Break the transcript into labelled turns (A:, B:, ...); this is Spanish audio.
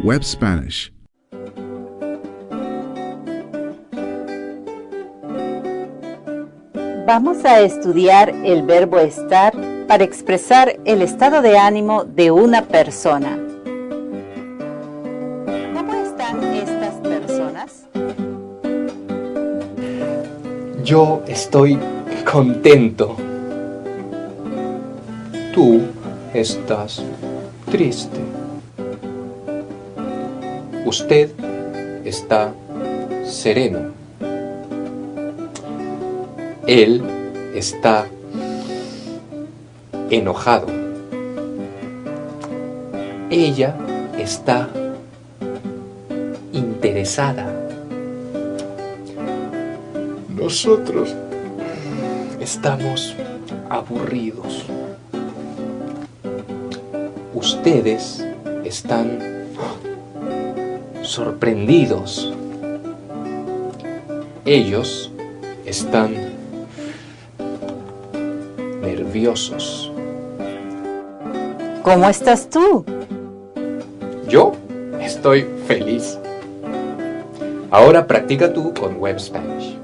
A: Web Spanish.
B: Vamos a estudiar el verbo estar para expresar el estado de ánimo de una persona. ¿Cómo están estas personas?
C: Yo estoy contento. Tú estás triste. Usted está sereno. Él está enojado. Ella está interesada. Nosotros estamos aburridos. Ustedes están sorprendidos. Ellos están nerviosos.
B: ¿Cómo estás tú?
C: Yo estoy feliz. Ahora practica tú con Web Spanish.